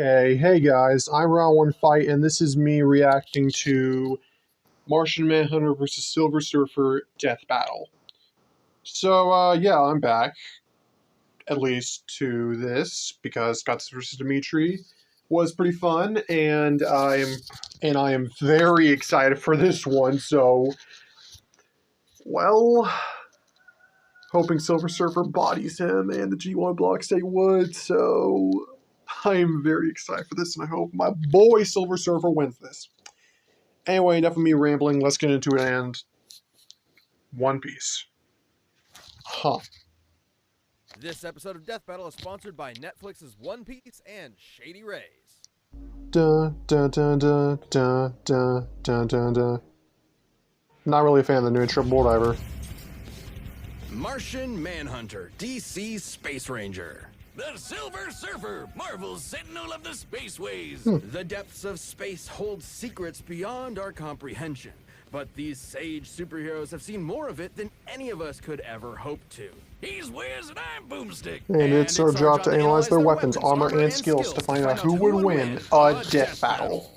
Hey guys, I'm Round One Fight, and this is me reacting to Martian Manhunter versus Silver Surfer Death Battle. So, yeah, I'm back, at least to this, because Scott's versus Dimitri was pretty fun, and I am very excited for this one, so, well, hoping Silver Surfer bodies him, and the G1 blocks they would, so I'm very excited for this, and I hope my boy Silver Surfer wins this. Anyway, enough of me rambling. Let's get into it and One Piece. Huh. This episode of Death Battle is sponsored by Netflix's One Piece and Shady Rays. Dun dun dun dun dun dun dun dun dun. Not really a fan of the new Triple Diver. Martian Manhunter, DC's Space Ranger. The Silver Surfer, Marvel's Sentinel of the Spaceways. The depths of space hold secrets beyond our comprehension, but these sage superheroes have seen more of it than any of us could ever hope to. He's Wiz and I'm Boomstick. And it's our job to analyze their weapons, armor, and skills to find out who would win a death battle.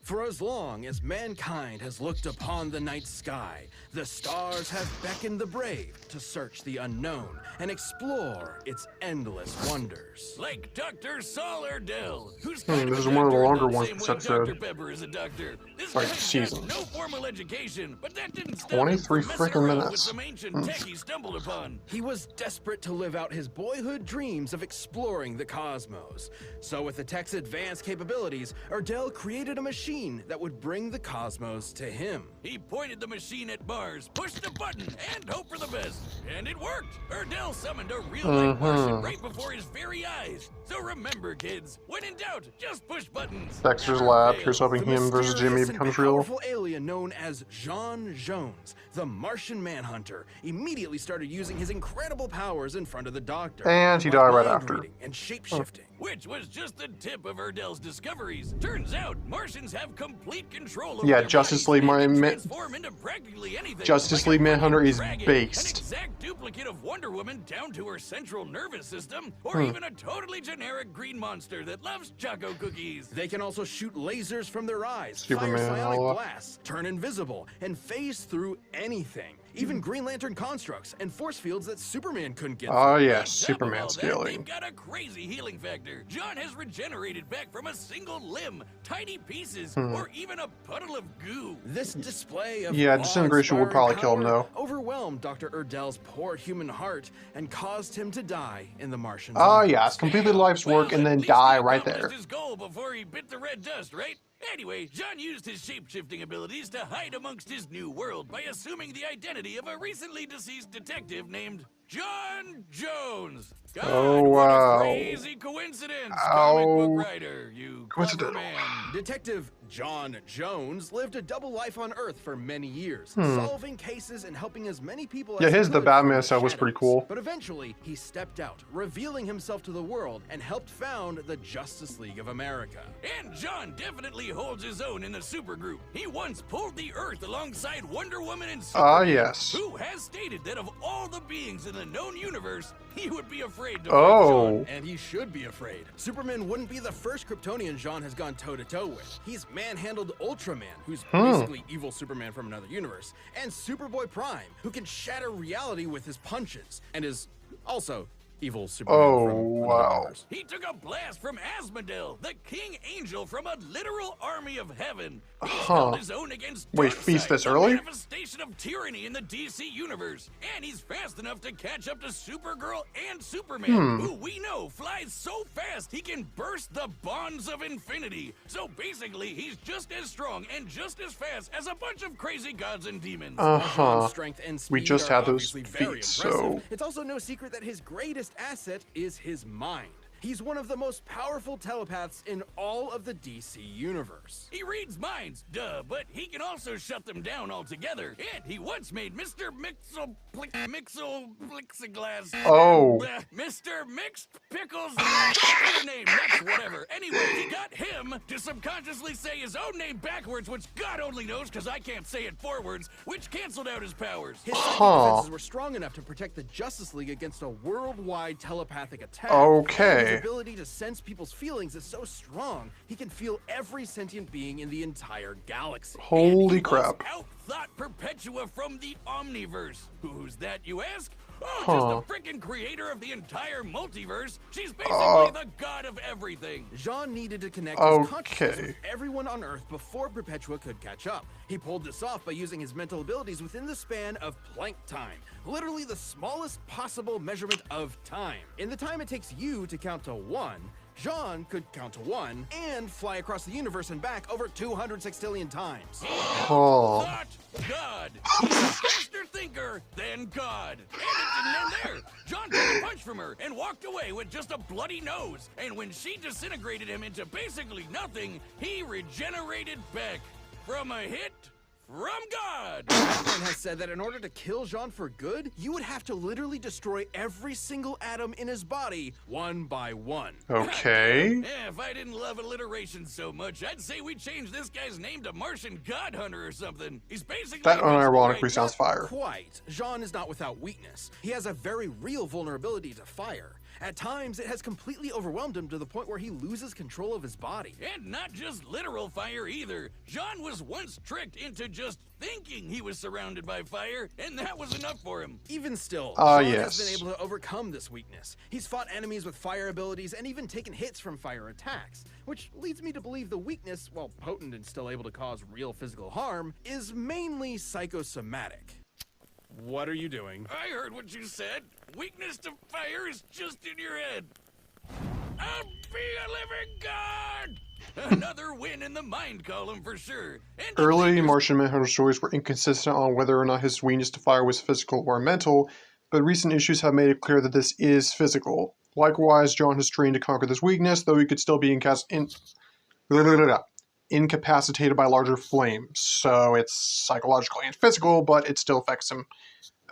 For as long as mankind has looked upon the night sky, the stars have beckoned the brave to search the unknown and explore its endless wonders. Like Dr. Saul Erdell, who's This is one of the longer ones this episode. Dr. Pepper is a doctor. This Like guy has seasons. no formal education, but that didn't stop 23 him from messing freaking around minutes. with some ancient tech he stumbled upon. He was desperate to live out his boyhood dreams of exploring the cosmos. So with the tech's advanced capabilities, Erdell created a machine that would bring the cosmos to him. He pointed the machine at Mars, pushed a button, and hoped for the best. And it worked. Erdell summoned a real-life Martian right before his very eyes. So remember, kids, when in doubt, just push buttons. Dexter's lab. Here's hoping him versus Jimmy Mysterious and becomes real. powerful alien known as John Jones, the Martian Manhunter, immediately started using his incredible powers in front of the Doctor. And he died right after. Mind-reading and shape-shifting. Which was just the tip of Erdell's discoveries. Turns out, Martians have complete control over Yeah, their Justice bodies League and can Man- transform into practically anything. Justice like a League Manhunter fucking is dragon, based. An exact duplicate of Wonder Woman down to her central nervous system, or even a totally generic green monster that loves choco cookies. They can also shoot lasers from their eyes, Superman, fire psionic all that. blasts, turn invisible, and phase through anything. Even Green Lantern constructs and force fields that Superman couldn't get Oh through. yes, On top of Superman all that, scaling. they've got a crazy healing factor. John has regenerated back from a single limb, tiny pieces, or even a puddle of goo. This display of Yeah, disintegration would probably kill him, power though. overwhelmed Dr. Erdell's poor human heart and caused him to die in the Martian Oh zone. yes, completed life's work Well, and at then least die he right accomplished there. his goal before he bit the red dust, right? Anyway, John used his shape-shifting abilities to hide amongst his new world by assuming the identity of a recently deceased detective named John Jones. God, Oh, what a wow. crazy coincidence, Oh. comic book writer, you clever Coincidental. man. Detective John Jones lived a double life on Earth for many years, solving cases and helping as many people Yeah, as he his The could Batman from the stuff was pretty shadows. cool. But eventually, he stepped out, revealing himself to the world, and helped found the Justice League of America. And John definitely holds his own in the supergroup. He once pulled the Earth alongside Wonder Woman and Ah Superman, yes. who has stated that of all the beings in the known universe, he would be afraid to Oh. fight John. And he should be afraid. Superman wouldn't be the first Kryptonian John has gone toe-to-toe with. He's manhandled Ultraman, who's basically evil Superman from another universe, and Superboy Prime, who can shatter reality with his punches, and is also evil Superman Oh, from another wow. universe. He took a blast from Asmodel, the king angel from a literal army of heaven. He held his own against Wait, Darkseid, Feast this the early? manifestation of tyranny in the DC universe. And he's fast enough to catch up to Supergirl and Superman, who we know flies so fast he can burst the bonds of infinity. So basically, he's just as strong and just as fast as a bunch of crazy gods and demons. John's strength and speed We just are had those obviously very feats, impressive. so- It's also no secret that his greatest asset is his mind. He's one of the most powerful telepaths in all of the DC universe. He reads minds, duh, but he can also shut them down altogether. And he once made Mr. Plexiglass. Oh. Mr. Mixed Pickles, your name, that's whatever. Anyway, he got him to subconsciously say his own name backwards, which God only knows because I can't say it forwards, which canceled out his powers. His psychic defenses were strong enough to protect the Justice League against a worldwide telepathic attack. Okay. His ability to sense people's feelings is so strong, he can feel every sentient being in the entire galaxy. Holy crap. Outthought Perpetua from the Omniverse. Who's that, you ask? Oh, just the freaking creator of the entire multiverse. She's basically the god of everything. Jean needed to connect his consciousness with everyone on Earth before Perpetua could catch up. He pulled this off by using his mental abilities within the span of Planck time, literally the smallest possible measurement of time. In the time it takes you to count to 1, Jean could count to 1 and fly across the universe and back over 200 sextillion times. Thought God. He's a faster thinker than God. And it didn't end there. John took a punch from her and walked away with just a bloody nose. And when she disintegrated him into basically nothing, he regenerated back from a hit from God. Batman has said that in order to kill Jean for good, you would have to literally destroy every single atom in his body, one by one. Okay. Yeah, if I didn't love alliteration so much, I'd say we change this guy's name to Martian God Hunter or something. He's basically... That unironically sounds fire. Quite. Jean is not without weakness. He has a very real vulnerability to fire. At times, it has completely overwhelmed him to the point where he loses control of his body. And not just literal fire either. John was once tricked into just thinking he was surrounded by fire, and that was enough for him. Even still, Jean yes. has been able to overcome this weakness. He's fought enemies with fire abilities and even taken hits from fire attacks, which leads me to believe the weakness, while potent and still able to cause real physical harm, is mainly psychosomatic. What are you doing? I heard what you said. Weakness to fire is just in your head. I'll be a living god! Another win in the mind column for sure. And Early Martian Manhunter stories were inconsistent on whether or not his weakness to fire was physical or mental, but recent issues have made it clear that this is physical. Likewise, John has trained to conquer this weakness, though he could still be incapacitated by larger flames. So it's psychological and physical, but it still affects him.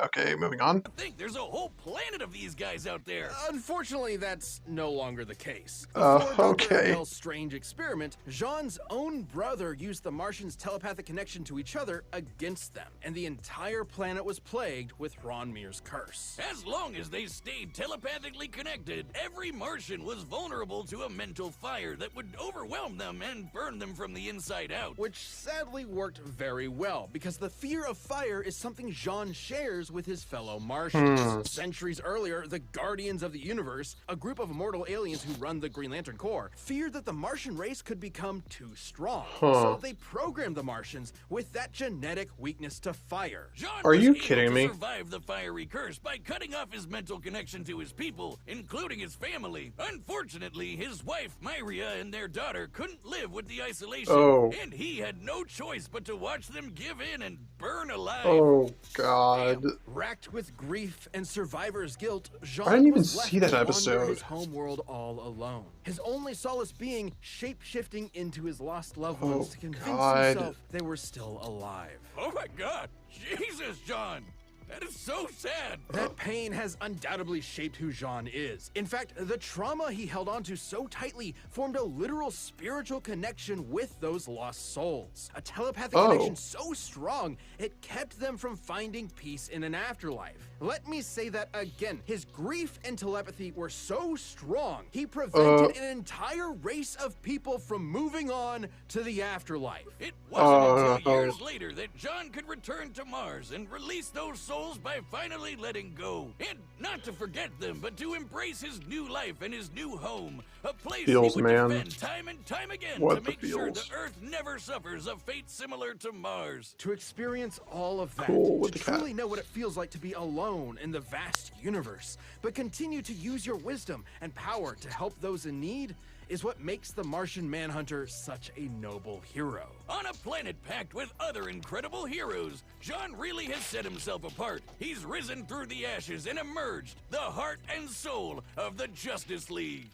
Okay, moving on. I think there's a whole planet of these guys out there. Unfortunately, that's no longer the case. Okay. Dr. strange experiment, Jean's own brother used the Martians' telepathic connection to each other against them, and the entire planet was plagued with Ronmir's curse. As long as they stayed telepathically connected, every Martian was vulnerable to a mental fire that would overwhelm them and burn them from the inside out. Which sadly worked very well, because the fear of fire is something Jean shares with his fellow Martians. Centuries earlier, the Guardians of the Universe, a group of immortal aliens who run the Green Lantern Corps, feared that the Martian race could become too strong. So they programmed the Martians with that genetic weakness to fire. John Are you was kidding able me? to survive the fiery curse by cutting off his mental connection to his people, including his family. Unfortunately, his wife, Myria, and their daughter couldn't live with the isolation, and he had no choice but to watch them give in and burn alive. Oh, God. Racked with grief and survivor's guilt, Jean I didn't even was left see that to wander episode. his homeworld all alone. His only solace being shape-shifting into his lost loved ones to convince himself they were still alive. Oh my God! Jesus, John! That is so sad! That pain has undoubtedly shaped who Jean is. In fact, the trauma he held onto so tightly formed a literal spiritual connection with those lost souls. A telepathic connection so strong, it kept them from finding peace in an afterlife. Let me say that again. His grief and telepathy were so strong, he prevented an entire race of people from moving on to the afterlife. It wasn't until years later that John could return to Mars and release those souls by finally letting go. And not to forget them, but to embrace his new life and his new home. A place he would defend time and time again to make sure the Earth never suffers a fate similar to Mars. To experience all of that, to truly know what it feels like to be alone in the vast universe, but continue to use your wisdom and power to help those in need, is what makes the Martian Manhunter such a noble hero. On a planet packed with other incredible heroes, John really has set himself apart. He's risen through the ashes and emerged, the heart and soul of the Justice League.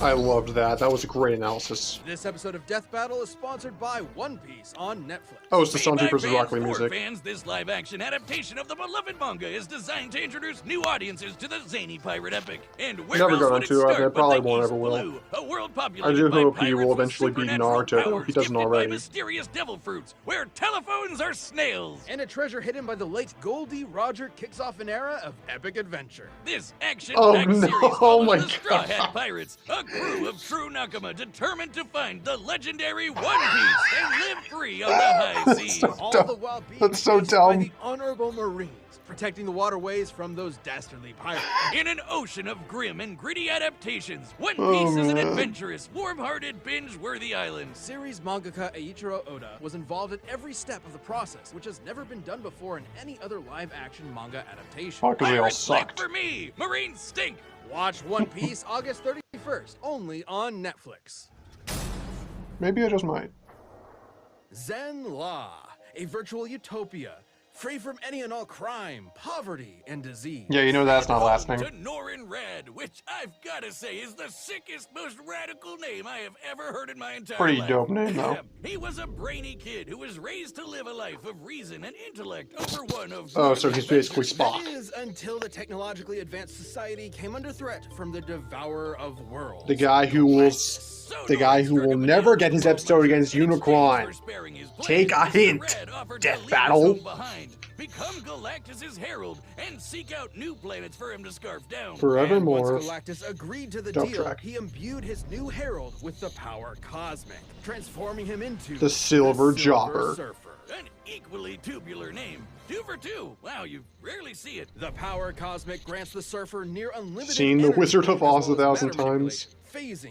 I loved that. That was a great analysis. This episode of Death Battle is sponsored by One Piece on Netflix. Oh, it's the Made by Suntroopers of Rock Lee fans for music. fans, this live-action adaptation of the beloved manga is designed to introduce new audiences to the zany pirate epic. And where Never else going would it to, start I but probably the won't East ever will. Blue, a world I populated do by hope he will pirates with eventually beat supernatural Naruto, if powers he doesn't gifted already. by mysterious devil fruits, where telephones are snails. And a treasure hidden by the late Goldie Roger kicks off an era of epic adventure. This Oh, action-packed no. series Oh, follows my the Straw Hat God. Pirates, a crew of true Nakama determined to find the legendary One Piece and live free on the high seas. so All dumb. the while being That's so chased by dumb. the honorable Marines, protecting the waterways from those dastardly pirates. In an ocean of grim and gritty adaptations, One Piece Oh, is an man. adventurous, warm-hearted, binge-worthy island. Series mangaka Eiichiro Oda was involved at every step of the process, which has never been done before in any other live-action manga adaptation. Oh, because they all Pirates live sucked. for me! Marines stink! Watch One Piece August 31st, only on Netflix. Maybe I just might. Zen La, a virtual utopia, free from any and all crime, poverty, and disease. Yeah, you know that's not Home lasting. to Norin Rad, which I've gotta say is the sickest, most radical name I have ever heard in my entire Pretty life. dope name, though. He was a brainy kid who was raised to live a life of reason and intellect over one of Oh, so he's basically That Spock. is until the technologically advanced society came under threat from the devourer of worlds. The guy who will, the guy who will never get his episode against Unicron. Take a hint, Death Battle. Become Galactus's herald and seek out new planets for him to scarf down. Forevermore. And once Galactus agreed to the Dump deal, track. he imbued his new herald with the power cosmic, transforming him into The Silver Jobber. Surfer. An equally tubular name. 2 for 2. Wow, you rarely see it. The power cosmic grants the surfer near unlimited Seen The energy Wizard of as well Oz as 1,000 matter times. manipulation,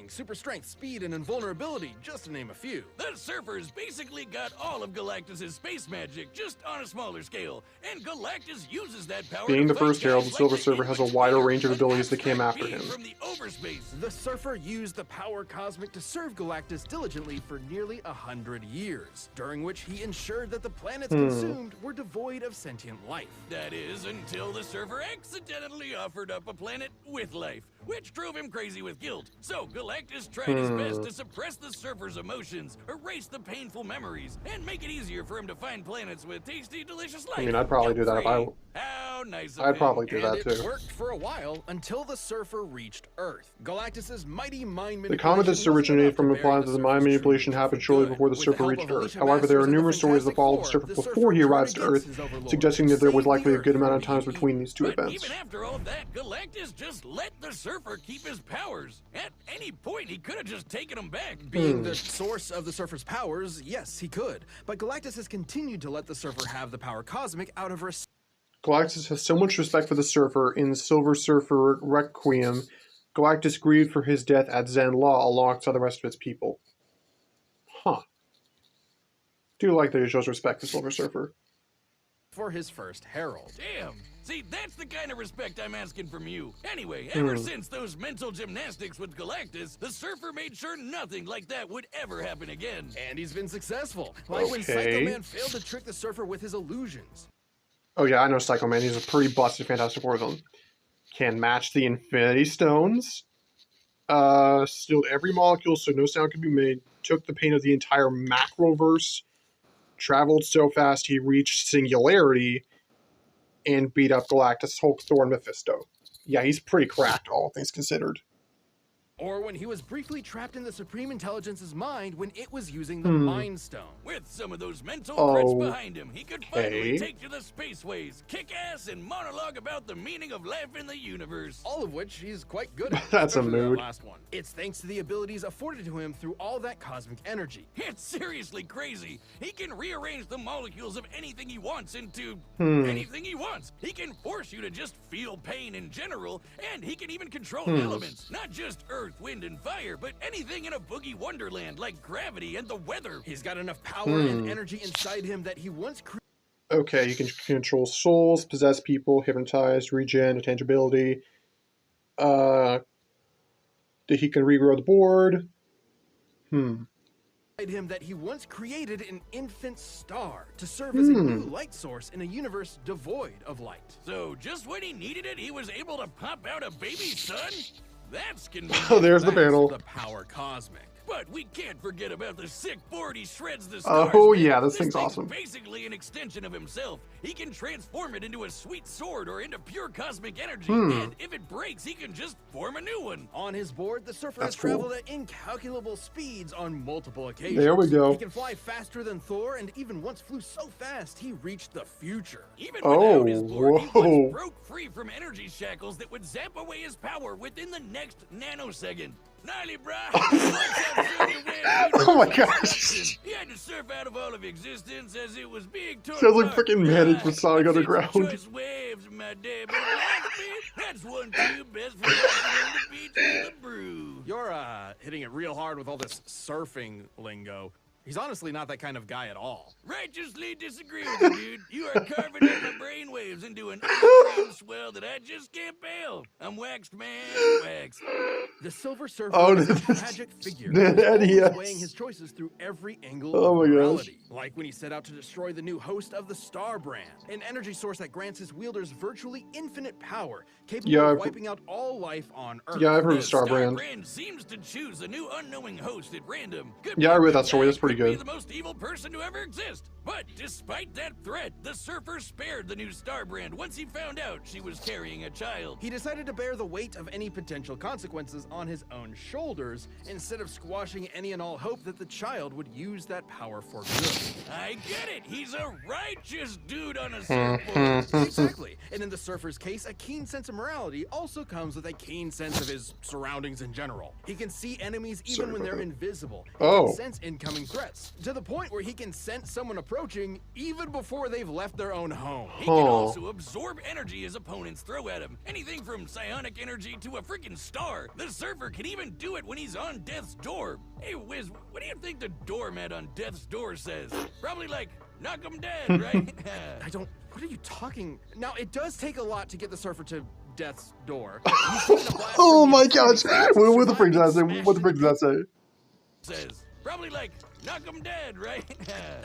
phasing, super strength, speed, and invulnerability, just to name a few. The surfers basically got all of Galactus' space magic, just on a smaller scale, and Galactus uses that power. Being to the fight first herald, guys the Silver like Surfer has a wider range of abilities that came after beam him. From the overspace. The surfer used the power cosmic to serve Galactus diligently for nearly 100 years, during which he ensured that the planets consumed were devoid of sentient life. That is, until the surfer accidentally offered up a planet with life, which drove him crazy with guilt. So Galactus tried his best to suppress the surfer's emotions, erase the painful memories, and make it easier for him to find planets with tasty, delicious life. I mean, I'd probably do that if I. How nice of I'd him. probably do And that it too. worked for a while until the surfer reached Earth. Galactus's mighty mind The comment this originated from implies that the mind manipulation happened shortly before the surfer reached Earth. However, there are numerous stories that follow the surfer before he arrives to Earth, suggesting that there was likely a good amount of time between these two But events. even after all that, Galactus just let the surfer keep his powers. At any point, he could have just taken them back. Being the source of the surfer's powers, yes, he could. But Galactus has continued to let the surfer have the power cosmic out of respect. Galactus has so much respect for the Surfer. In Silver Surfer Requiem, Galactus grieved for his death at Zen Law alongside the rest of its people. Huh. Do like that he shows respect to Silver Surfer. For his first herald. Damn. See, that's the kind of respect I'm asking from you. Anyway, ever since those mental gymnastics with Galactus, the surfer made sure nothing like that would ever happen again. And he's been successful. Like when Psycho Okay. Man failed to trick the surfer with his illusions. Oh yeah, I know Psycho Man. He's a pretty busted Fantastic Four villain. Can match the Infinity Stones. Stilled every molecule so no sound could be made. Took the pain of the entire Macroverse. Traveled so fast he reached singularity. And beat up Galactus, Hulk, Thor, and Mephisto. Yeah, he's pretty cracked, all things considered. Or when he was briefly trapped in the Supreme Intelligence's mind when it was using the Mind Stone. With some of those mental Oh, threats behind him, he could finally okay. take to the spaceways, kick ass, and monologue about the meaning of life in the universe. All of which he's quite good at. That's a especially that mood. last one. It's thanks to the abilities afforded to him through all that cosmic energy. It's seriously crazy. He can rearrange the molecules of anything he wants into anything he wants. He can force you to just feel pain in general, and he can even control elements, not just earth, wind, and fire, but anything in a boogie wonderland like gravity and the weather. He's got enough power and energy inside him that he once Okay, you can control souls, possess people, hypnotize, regen, intangibility. He can regrow the board. him that he once created an infant star to serve as a new light source in a universe devoid of light. So just when he needed it, he was able to pop out a baby son? That's Oh, convenient. there's the That's panel. the power cosmic. But we can't forget about the sick board he shreds the Oh, stars with. yeah, this thing's awesome. Basically an extension of himself. He can transform it into a sweet sword or into pure cosmic energy. Hmm. And if it breaks, he can just form a new one. On his board, the Surfer That's has cool. traveled at incalculable speeds on multiple occasions. There we go. He can fly faster than Thor, and even once flew so fast he reached the future. Even Oh, without his board, he whoa. once broke free from energy shackles that would zap away his power within the next nanosecond. Gnarly, brah. Oh my gosh. He had to surf out of all of existence as it was being torn Sounds like apart. freaking Manage with Sonic I've seen Underground. some choice waves in my day, but that's one too best for walking on the beach with a brew. You're hitting it real hard with all this surfing lingo. He's honestly not that kind of guy at all. Righteously disagree with you, dude. You are carving up my brainwaves into an extreme swell that I just can't bail. I'm waxed, man, waxed. The Silver Surfer Oh, is a this- tragic figure. that who's always yes. weighing his choices through every angle Oh of my gosh. morality. Like when he set out to destroy the new host of the Star Brand, an energy source that grants his wielders virtually infinite power, capable Yeah, of I've- wiping out all life on Earth. Yeah, I've heard The of Star Brand. seems to choose a new unknowing host at random. Could Yeah, be I read a that good story. guy, That's pretty could be good. the most evil person to ever exist. But despite that threat, the Surfer spared the new Star Brand once he found out she was carrying a child. He decided to bear the weight of any potential consequences on his own shoulders instead of squashing any and all hope that the child would use that power for good. I get it. He's a righteous dude on a Hmm, surfboard. Exactly. And in the Surfer's case, a keen sense of morality also comes with a keen sense of his surroundings in general. He can see enemies even when they're invisible. He Oh. can sense incoming threats, to the point where he can sense someone approaching even before they've left their own home. He can Huh. also absorb energy his opponents throw at him. Anything from psionic energy to a freaking star. The Surfer can even do it when he's on death's door. Hey, Wiz, what do you think the doormat on death's door says? Probably like, knock 'em dead, right? I don't. What are you talking? Now, it does take a lot to get the Surfer to death's door. He's taken a blast Oh from the my gosh. infinity What the frick does that say? smashed What the frick does that say? Says, probably like, knock 'em dead, right?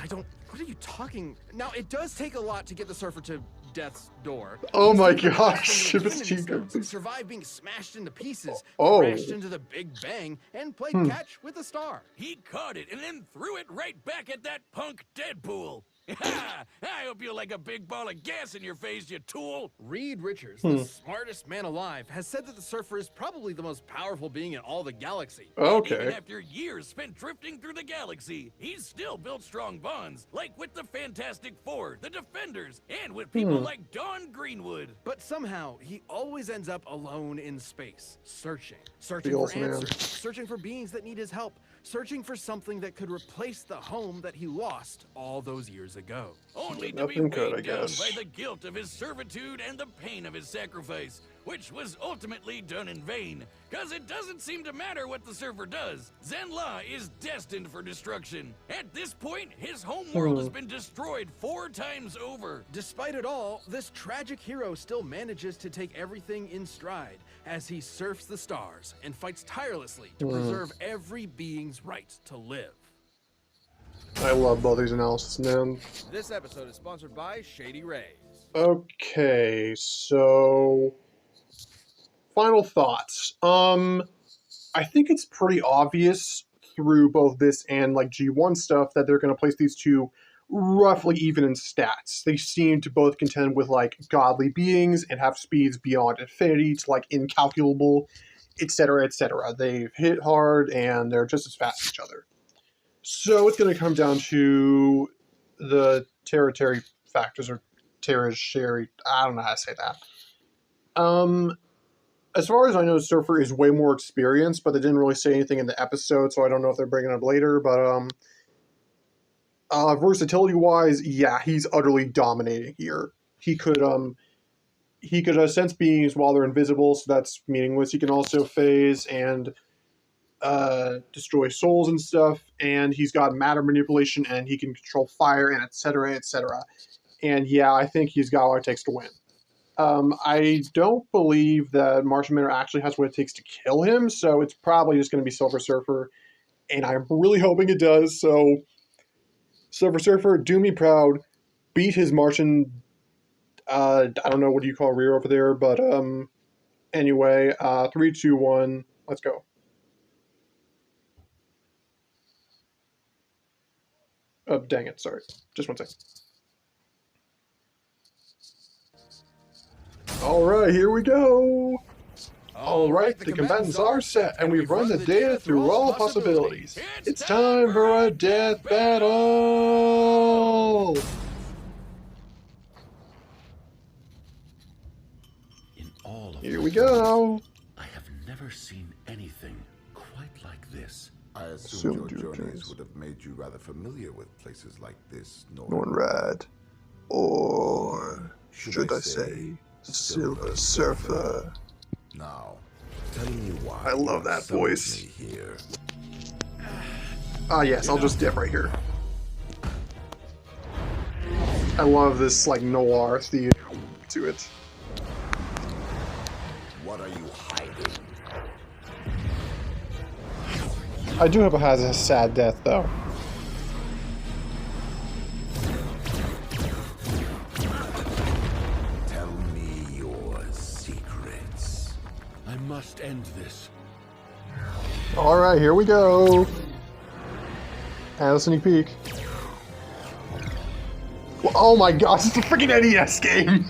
I don't. What are you talking? Now, it does take a lot to get the Surfer to death's door. Oh He's my taken a blast gosh, from the if it's Infinity cheaper, Stones, please. survived being smashed into pieces, Oh. crashed into the Big Bang, and played catch with a star. He caught it and then threw it right back at that punk Deadpool. I hope you like a big ball of gas in your face, you tool. Reed Richards, the smartest man alive, has said that the Surfer is probably the most powerful being in all the galaxy. Even Okay. after years spent drifting through the galaxy, he's still built strong bonds, like with the Fantastic Four, the Defenders, and with people like Dawn Greenwood. But somehow, he always ends up alone in space, searching for Feels, man. answers, searching for beings that need his help, searching for something that could replace the home that he lost all those years ago. Only to be Nothing good, weighed I down guess. by the guilt of his servitude and the pain of his sacrifice, which was ultimately done in vain. Cause it doesn't seem to matter what the Surfer does. Zenla is destined for destruction. At this point, his home world has been destroyed 4 times over. Despite it all, this tragic hero still manages to take everything in stride as he surfs the stars and fights tirelessly to preserve every being's right to live. I love both these analysis, man. This episode is sponsored by Shady Rays. Okay, so final thoughts. I think it's pretty obvious through both this and like G1 stuff that they're going to place these two roughly even in stats. They seem to both contend with like godly beings and have speeds beyond infinity to like incalculable, etc., etc. They've hit hard and they're just as fast as each other. So it's going to come down to the territory factors or tertiary. I don't know how to say that. As far as I know, Surfer is way more experienced, but they didn't really say anything in the episode, so I don't know if they're bringing it up later. But versatility-wise, yeah, he's utterly dominating here. He could sense beings while they're invisible, so that's meaningless. He can also phase and destroy souls and stuff, and he's got matter manipulation, and he can control fire, and etc., etc. And yeah, I think he's got what it takes to win. I don't believe that Martian Manhunter actually has what it takes to kill him, so it's probably just going to be Silver Surfer, and I'm really hoping it does. So, Silver Surfer, do me proud, beat his Martian, I don't know, what do you call rear over there, but Anyway, 3, 2, 1, let's go. Oh, dang it, sorry. Just one second. Alright, here we go! Alright, the combatants are set, and we've run the data through all possibilities. It's time for a death battle! In all of Here we go! I have never seen anything quite like this. I assumed your journeys would have made you rather familiar with places like this, Nornrad. Or should I say, Silver Surfer. Now, tell me why. I love that summoned voice. me here. Ah, yes, I'll just dip right here. I love this, like, noir theme to it. What are you hiding? I do hope it has a sad death, though. Tell me your secrets. I must end this. Alright, here we go! And a sneak peek. Well, oh my gosh, it's a freaking NES game!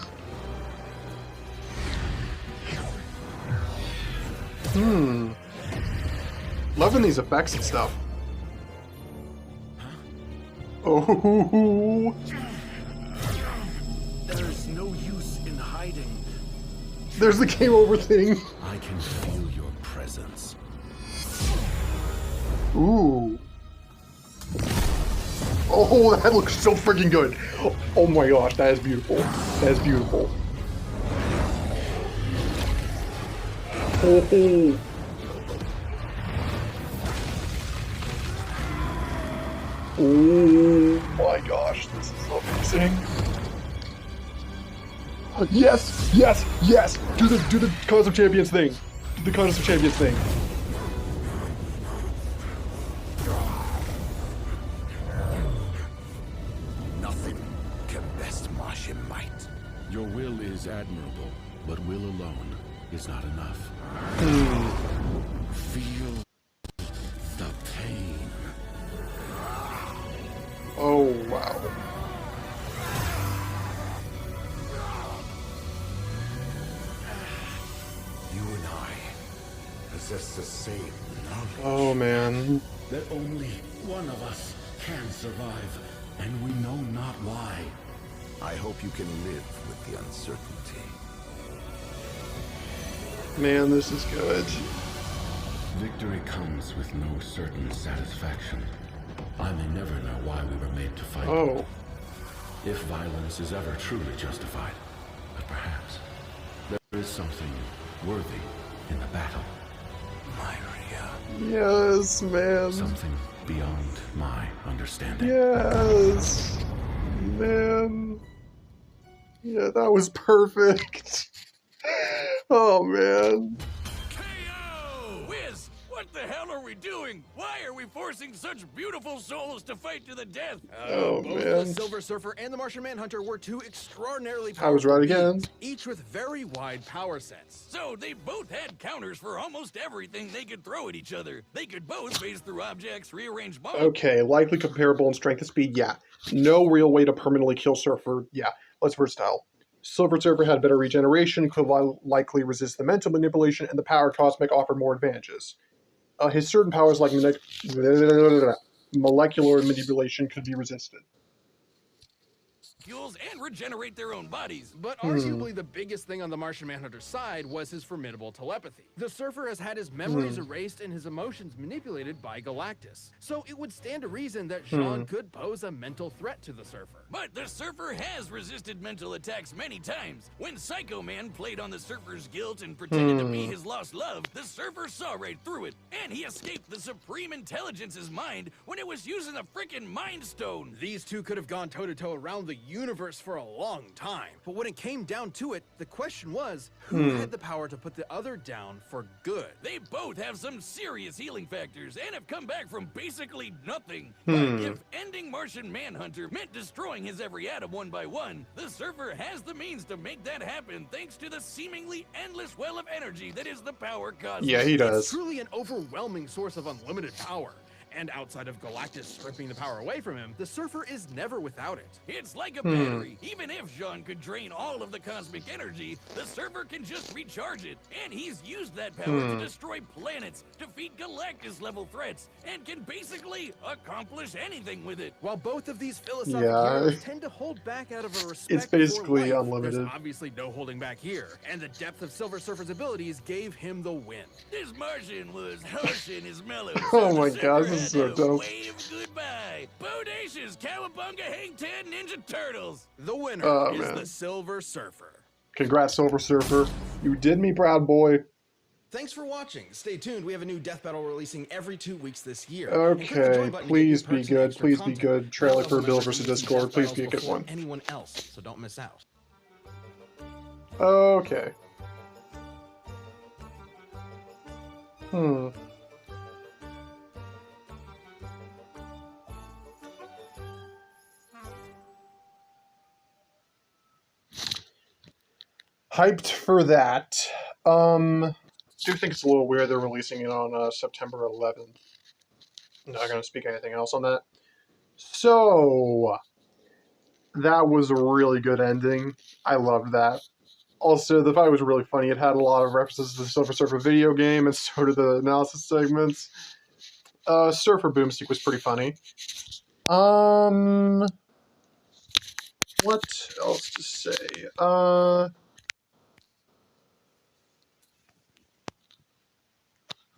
Loving these effects and stuff. Oh, There's no use in hiding. there's the game over thing. I can feel your presence. Ooh. Oh, that looks so freaking good. Oh my gosh, that is beautiful. That is beautiful. Oh. Oh my gosh, this is amazing. Yes, yes, yes! Do the Cause of Champions thing. Do the Cause of Champions thing. Nothing can best Martian might. Your will is admirable, but will alone is not enough. Feel the pain. Oh wow. You and I possess the same knowledge. Oh man. That only one of us can survive, and we know not why. I hope you can live with the uncertainty. Man, this is good. Victory comes with no certain satisfaction. I may never know why we were made to fight. Oh. If violence is ever truly justified. But perhaps there is something worthy in the battle. Myria. Yes, man. Something beyond my understanding. Yes. Man. Yeah, that was perfect. Oh man. KO! Wiz, what the hell are we doing? Why are we forcing such beautiful souls to fight to the death? Oh Both man. the Silver Surfer and the Martian Manhunter were two extraordinarily I was powerful right again. beings, each with very wide power sets. So they both had counters for almost everything they could throw at each other. They could both phase through objects, rearrange bombs. Okay, likely comparable in strength and speed, yeah. No real way to permanently kill Surfer, yeah. Less versatile. Silver Surfer had better regeneration, could likely resist the mental manipulation, and the power cosmic offered more advantages. His certain powers like molecular manipulation could be resisted. Fuels and regenerate their own bodies. But arguably the biggest thing on the Martian Manhunter's side was his formidable telepathy. The Surfer has had his memories erased and his emotions manipulated by Galactus. So it would stand to reason that Jean could pose a mental threat to the Surfer. But the Surfer has resisted mental attacks many times. When Psycho Man played on the Surfer's guilt and pretended to be his lost love, the Surfer saw right through it. And he escaped the Supreme Intelligence's mind when it was using the frickin' Mind Stone. These two could have gone toe-to-toe around the universe for a long time. But when it came down to it, the question was, who had the power to put the other down for good? They both have some serious healing factors and have come back from basically nothing. But if ending Martian Manhunter meant destroying his every atom one by one, the Surfer has the means to make that happen thanks to the seemingly endless well of energy that is the power cosmos. Yeah, he does. It's truly an overwhelming source of unlimited power. And outside of Galactus stripping the power away from him, the Surfer is never without it. It's like a battery. Even if Jean could drain all of the cosmic energy, the Surfer can just recharge it. And he's used that power to destroy planets, defeat Galactus-level threats, and can basically accomplish anything with it. While both of these philosophic Yeah. heroes tend to hold back out of a respect It's basically for life, unlimited. there's obviously no holding back here. And the depth of Silver Surfer's abilities gave him the win. This Martian was hushing his mellows. Oh so my the God, Surfer this is had so to dope. Wave goodbye. Bodacious, Cowabunga, Hang Ten, Ninja Turtles. The winner Oh, is man. the Silver Surfer. Congrats, Silver Surfer. You did me proud, boy. Thanks for watching. Stay tuned. We have a new Death Battle releasing every 2 weeks this year. Okay, And click the join button to get please new be perks and good. extra Please be content. good. Trailer We'll for also Bill member versus to Discord. Death Please be a Battles good before one. anyone else, so don't miss out. Okay. Hyped for that. Do think it's a little weird they're releasing it on September 11th. Not gonna speak anything else on that. So that was a really good ending. I loved that. Also, the fight was really funny. It had a lot of references to the Silver Surfer video game, and so did the analysis segments. Surfer Boomstick was pretty funny. What else to say?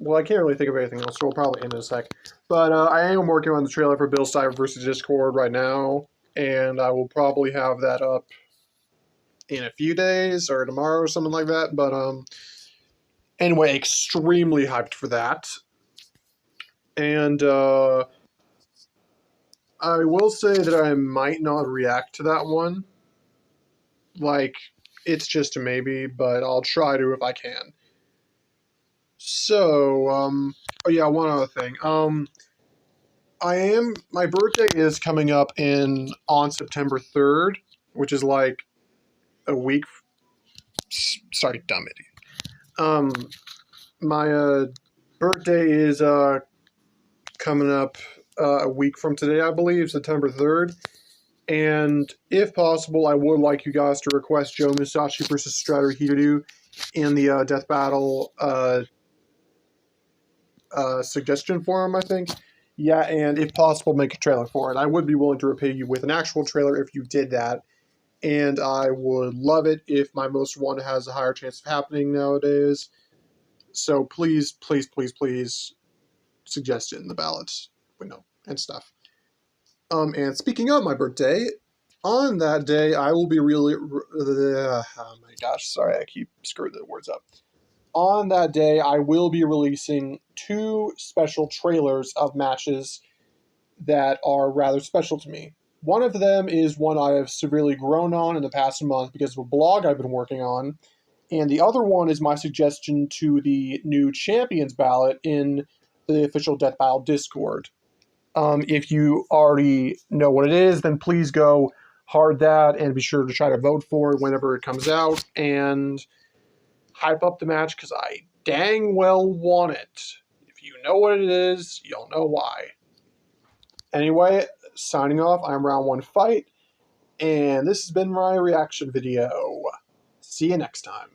Well, I can't really think of anything else, so we'll probably end in a sec. But I am working on the trailer for Bill Stiver versus Discord right now, and I will probably have that up in a few days or tomorrow or something like that. But anyway, extremely hyped for that. And I will say that I might not react to that one. Like, it's just a maybe, but I'll try to if I can. So, oh yeah, one other thing. My birthday is coming up on September 3rd, which is like a week. Sorry, dumb idiot. My birthday is coming up a week from today, I believe, September 3rd. And if possible, I would like you guys to request Joe Musashi versus Strider Hiduru in the Death Battle suggestion forum, I think. Yeah, and if possible, make a trailer for it. I would be willing to repay you with an actual trailer if you did that. And I would love it if my most wanted has a higher chance of happening nowadays. So please, please, please, please suggest it in the ballots window and stuff. And speaking of my birthday, on that day, I will be oh my gosh, sorry, I keep screwing the words up. On that day, I will be releasing 2 special trailers of matches that are rather special to me. One of them is one I have severely grown on in the past month because of a blog I've been working on, and the other one is my suggestion to the new Champions ballot in the official Death Battle Discord. If you already know what it is, then please go hard that and be sure to try to vote for it whenever it comes out and hype up the match because I dang well want it. If you know what it is, you'll know why. Anyway, signing off, I'm Round 1 Fight, and this has been my reaction video. See you next time.